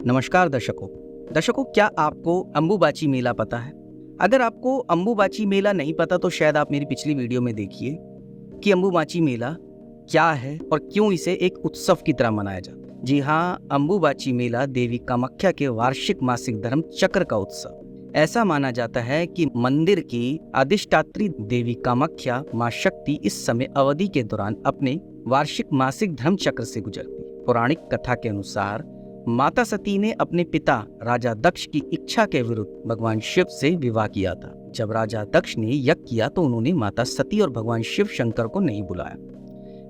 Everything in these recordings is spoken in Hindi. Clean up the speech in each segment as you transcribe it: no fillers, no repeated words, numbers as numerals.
नमस्कार दर्शकों, क्या आपको अंबुबाची मेला पता है? अगर आपको अंबुबाची मेला नहीं पता तो शायद आप मेरी पिछली वीडियो में देखिए कि अंबुबाची मेला क्या है और क्यों इसे एक उत्सव की तरह मनाया जाता है। जी हाँ, अंबुबाची मेला देवी कामाख्या के वार्षिक मासिक धर्म चक्र का उत्सव। ऐसा माना जाता है कि मंदिर की अधिष्ठात्री देवी कामाख्या माँ शक्ति इस समय अवधि के दौरान अपने वार्षिक मासिक धर्म चक्र से गुजरती। पौराणिक कथा के अनुसार माता सती ने अपने पिता राजा दक्ष की इच्छा के विरुद्ध भगवान शिव से विवाह किया था। जब राजा दक्ष ने यज्ञ किया तो उन्होंने माता सती और भगवान शिव शंकर को नहीं बुलाया,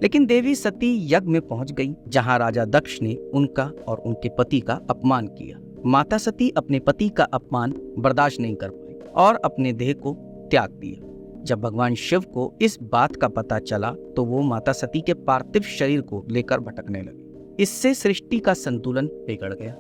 लेकिन देवी सती यज्ञ में पहुंच गई जहां राजा दक्ष ने उनका और उनके पति का अपमान किया। माता सती अपने पति का अपमान बर्दाश्त नहीं कर पाई और अपने देह को त्याग दिया। जब भगवान शिव को इस बात का पता चला तो वो माता सती के पार्थिव शरीर को लेकर भटकने लगे। इससे सृष्टि का संतुलन बिगड़ गया।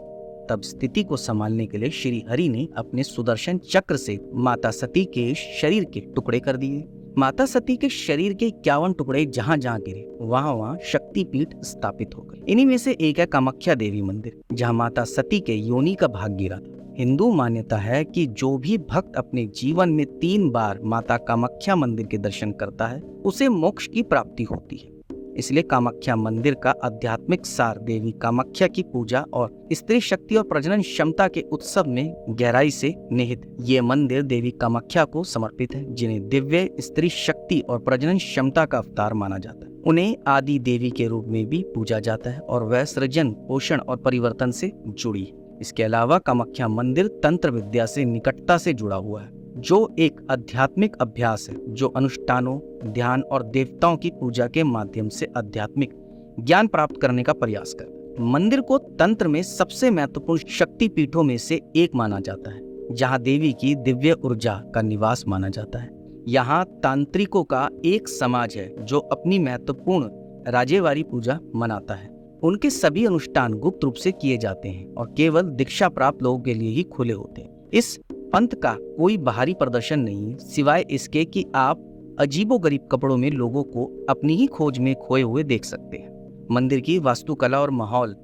तब स्थिति को संभालने के लिए श्री हरि ने अपने सुदर्शन चक्र से माता सती के शरीर के टुकड़े कर दिए। माता सती के शरीर के 51 टुकड़े जहां जहां गिरे वहां शक्तिपीठ स्थापित हो गए। इन्हीं में से एक है कामाख्या देवी मंदिर, जहां माता सती के योनि का भाग गिरा था। हिंदू मान्यता है कि जो भी भक्त अपने जीवन में 3 बार माता कामाख्या मंदिर के दर्शन करता है उसे मोक्ष की प्राप्ति होती है। इसलिए कामाख्या मंदिर का आध्यात्मिक सार देवी कामाख्या की पूजा और स्त्री शक्ति और प्रजनन क्षमता के उत्सव में गहराई से निहित। ये मंदिर देवी कामाख्या को समर्पित है, जिन्हें दिव्य स्त्री शक्ति और प्रजनन क्षमता का अवतार माना जाता है। उन्हें आदि देवी के रूप में भी पूजा जाता है और वह सृजन, पोषण और परिवर्तन से जुड़ी है। इसके अलावा कामाख्या मंदिर तंत्र विद्या से निकटता से जुड़ा हुआ है, जो एक आध्यात्मिक अभ्यास है जो अनुष्ठानों, ध्यान और देवताओं की पूजा के माध्यम से आध्यात्मिक ज्ञान प्राप्त करने का प्रयास करता है। मंदिर को तंत्र में सबसे महत्वपूर्ण शक्ति पीठों में से एक माना जाता है, जहां देवी की दिव्य ऊर्जा का निवास माना जाता है। यहाँ तांत्रिकों का एक समाज है जो अपनी महत्वपूर्ण राजेवारी पूजा मनाता है। उनके सभी अनुष्ठान गुप्त रूप से किए जाते हैं और केवल दीक्षा प्राप्त लोगों के लिए ही खुले होते हैं। इस पंथ का कोई बाहरी प्रदर्शन नहीं है, सिवाय इसके कि आप अजीबोगरीब कपड़ों में लोगों को अपनी ही खोज में खोए हुए देख सकते हैं। मंदिर की वास्तुकला और माहौल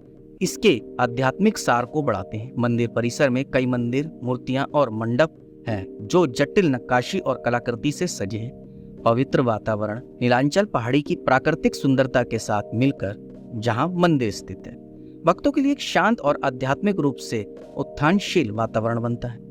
इसके आध्यात्मिक सार को बढ़ाते हैं। मंदिर परिसर में कई मंदिर, मूर्तियां और मंडप हैं जो जटिल नक्काशी और कलाकृति से सजे हैं। पवित्र वातावरण नीलांचल पहाड़ी की प्राकृतिक सुंदरता के साथ मिलकर जहां मंदिर स्थित है, भक्तों के लिए एक शांत और आध्यात्मिक रूप से उत्थानशील वातावरण बनता है।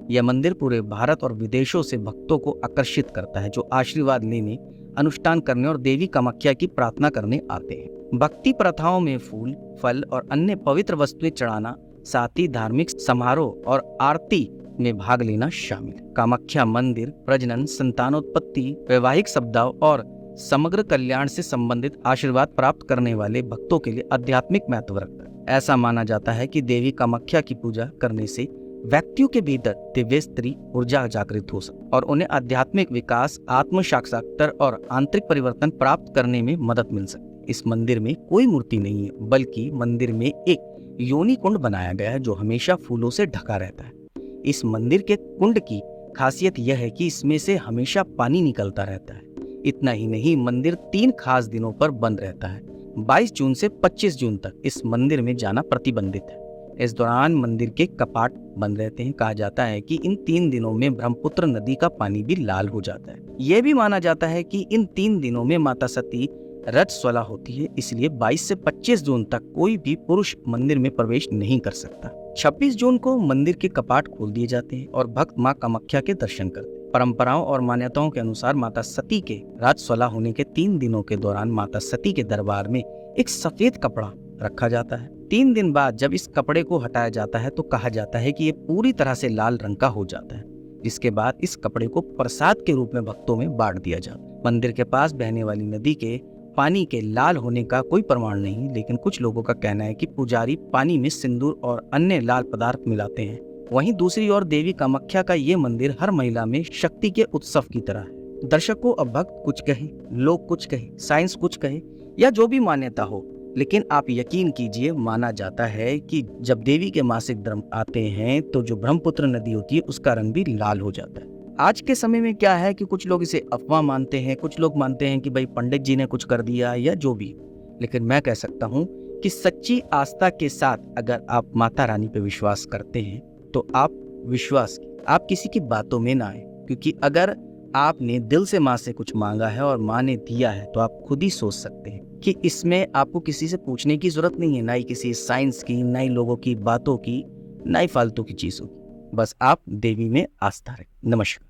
यह मंदिर पूरे भारत और विदेशों से भक्तों को आकर्षित करता है, जो आशीर्वाद लेने, अनुष्ठान करने और देवी कामाख्या की प्रार्थना करने आते हैं। भक्ति प्रथाओं में फूल, फल और अन्य पवित्र वस्तुएं चढ़ाना, साथ ही धार्मिक समारोह और आरती में भाग लेना शामिल है। कामाख्या मंदिर प्रजनन, संतानोत्पत्ति, वैवाहिक सद्भाव और समग्र कल्याण से संबंधित आशीर्वाद प्राप्त करने वाले भक्तों के लिए आध्यात्मिक महत्व रखता है। ऐसा माना जाता है कि देवी कामाख्या की पूजा करने से व्यक्तियों के भीतर दिव्य स्त्री ऊर्जा जागृत हो सकती और उन्हें आध्यात्मिक विकास, आत्म साक्षात्कार और आंतरिक परिवर्तन प्राप्त करने में मदद मिल सकती। इस मंदिर में कोई मूर्ति नहीं है, बल्कि मंदिर में एक योनि कुंड बनाया गया है जो हमेशा फूलों से ढका रहता है। इस मंदिर के कुंड की खासियत यह है कि इसमें से हमेशा पानी निकलता रहता है। इतना ही नहीं, मंदिर 3 खास दिनों पर बंद रहता है। 22 जून से 25 जून तक इस मंदिर में जाना प्रतिबंधित है। इस दौरान मंदिर के कपाट बंद रहते हैं। कहा जाता है कि इन 3 दिनों में ब्रह्मपुत्र नदी का पानी भी लाल हो जाता है। यह भी माना जाता है कि इन 3 दिनों में माता सती रजस्वला होती है, इसलिए 22 से 25 जून तक कोई भी पुरुष मंदिर में प्रवेश नहीं कर सकता। 26 जून को मंदिर के कपाट खोल दिए जाते हैं और भक्त मां कामाख्या के दर्शन करते हैं। परंपराओं और मान्यताओं के अनुसार माता सती के रजस्वला होने के 3 दिनों के दौरान माता सती के दरबार में एक सफेद कपड़ा रखा जाता है। 3 दिन बाद जब इस कपड़े को हटाया जाता है तो कहा जाता है कि ये पूरी तरह से लाल रंग का हो जाता है, जिसके बाद इस कपड़े को प्रसाद के रूप में भक्तों में बांट दिया जाता है। मंदिर के पास बहने वाली नदी के पानी के लाल होने का कोई प्रमाण नहीं, लेकिन कुछ लोगों का कहना है कि पुजारी पानी में सिंदूर और अन्य लाल पदार्थ मिलाते हैं। वहीं दूसरी ओर देवी कामाख्या का ये मंदिर हर महिला में शक्ति के उत्सव की तरह है। दर्शकों, अब भक्त कुछ कहे, लोग कुछ कहे, साइंस कुछ कहे या जो भी मान्यता हो, लेकिन आप यकीन कीजिए, माना जाता है कि जब देवी के मासिक धर्म आते हैं तो जो ब्रह्मपुत्र नदी होती है उसका रंग भी लाल हो जाता है। आज के समय में क्या है कि कुछ लोग इसे अफवाह मानते हैं, कुछ लोग मानते हैं कि भाई पंडित जी ने कुछ कर दिया या जो भी, लेकिन मैं कह सकता हूँ कि कि सच्ची आस्था के साथ अगर आप माता रानी पे विश्वास करते हैं तो आप विश्वास, आप किसी की बातों में ना आए, क्योंकि अगर आपने दिल से माँ से कुछ मांगा है और माँ ने दिया है तो आप खुद ही सोच सकते हैं कि इसमें आपको किसी से पूछने की जरूरत नहीं है, ना ही किसी साइंस की, ना ही लोगों की बातों की, ना ही फालतू की चीज़ों की। बस आप देवी में आस्था रखें। नमस्कार।